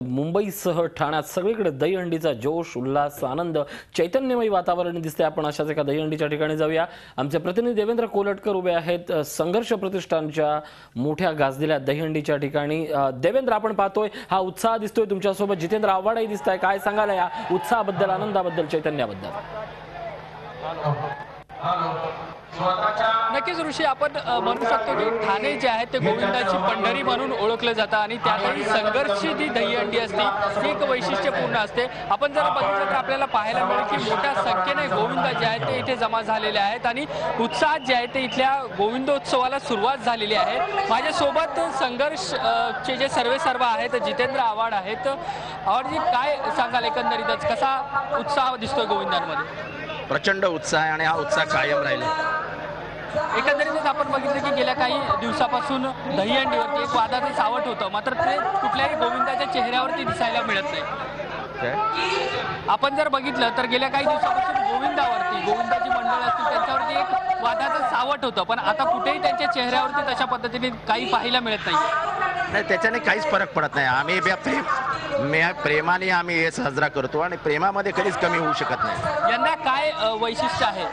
मुंबईसह ठाण्यात सगळीकडे दहीहंडीचा जोश, उल्हास, आनंद, चैतन्यमय वातावरण दिसते। आपण अशाच एका दहीहंडीच्या ठिकाणी जाऊया। आमचे प्रतिनिधी देवेंद्र कोलटकर उभे आहेत संघर्ष प्रतिष्ठानच्या मोठ्या गाजलेल्या दहीहंडीच्या ठिकाणी। देवेंद्र, आपण पाहतोय हा उत्साह दिसतोय तुमच्यासोबत जितेंद्र आव्हाडही दिसताय। काय सांगाल या उत्साहाबद्दल, आनंदाबद्दल, चैतन्याबद्दल? नक्कीच ऋषी, आपण म्हणू शकतो की ठाणे जे आहे ते गोविंदाची पंढरी म्हणून ओळखलं जातं आणि त्यातही संघर्षची जी दहीहंडी असते ती एक वैशिष्ट्यपूर्ण असते। आपण जर बघितलं तर आपल्याला पाहायला मिळेल की मोठ्या संख्येने गोविंद जे आहेत ते इथे जमा झालेले आहेत आणि उत्साहात जे आहे ते इथल्या गोविंदोत्सवाला सुरुवात झालेली आहे। माझ्यासोबत संघर्ष चे जे सर्वेसर्वा आहेत जितेंद्र आव्हाड आहेत। आव्हाडजी, काय सांगाल एकंदरीतच कसा उत्साह दिसतोय गोविंदांमध्ये? प्रचंड उत्साह आहे आणि हा उत्साह कायम राहिला। एकंदरीतच आपण बघितलं की गेल्या काही दिवसापासून दहीहंडीवरती एक वादाचं सावट होतं, मात्र ते कुठल्याही गोविंदाच्या चेहऱ्यावरती दिसायला मिळत नाही। आपण जर बघितलं तर गेल्या काही दिवसापासून गोविंदाची मंडळ असतील त्यांच्यावरती एक वादाचं सावट होतं, पण आता कुठेही त्यांच्या चेहऱ्यावरती तशा पद्धतीने काही पाहायला मिळत नाही। त्याच्याने काहीच फरक पडत नाही। आम्ही प्रेमाने आम्ही हे साजरा करतो आणि प्रेमामध्ये कधीच कमी होऊ शकत नाही। यंदा काय वैशिष्ट्य आहे?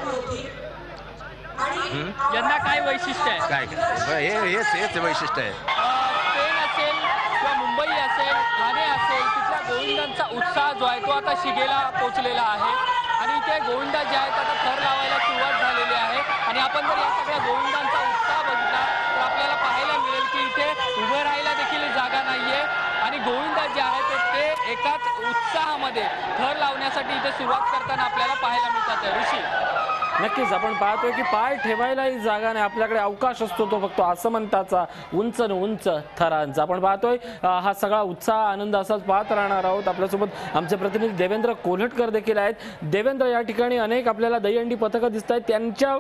यंदा काय वैशिष्ट्य आहे? काय हेच वैशिष्ट्य आहे। ट्रेन असेल किंवा मुंबई असेल, ठाणे असेल, तिथल्या गोविंदांचा उत्साह जो आहे तो आता शिगेला पोहोचलेला आहे आणि इथे गोविंदा जे आहेत आता थर लावायला सुरुवात झालेली आहे। आणि आपण जर या सगळ्या गोविंदांचा उत्साह बघितला तर आपल्याला पाहायला मिळेल की इथे उभं राहायला देखील जागा नाहीये आणि गोविंदा जे आहेत ते एकाच उत्साहामध्ये थर लावण्यासाठी इथे सुरुवात करताना आपल्याला पाहायला मिळतात। ऋषी, नक्कीच आपण पाहतोय की पाय ठेवायलाही जागा नाही, आपल्याकडे अवकाश असतो तो फक्त आसमंताचा, उंच न उंच थरांचा। आपण पाहतोय हा सगळा उत्साह, आनंद असाच पाहत राहणार आहोत। आपल्यासोबत आमचे प्रतिनिधी देवेंद्र कोलटकर देखील आहेत। देवेंद्र, या ठिकाणी अनेक आपल्याला दहीहंडी पथकं दिसत आहेत, त्यांच्या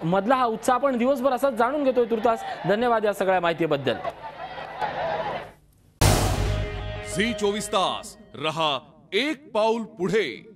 मधला हा उत्साह आपण दिवसभर असाच जाणून घेतोय तुर्तास। धन्यवाद या सगळ्या माहितीबद्दल। झी 24 तास रहा एक पाऊल पुढे।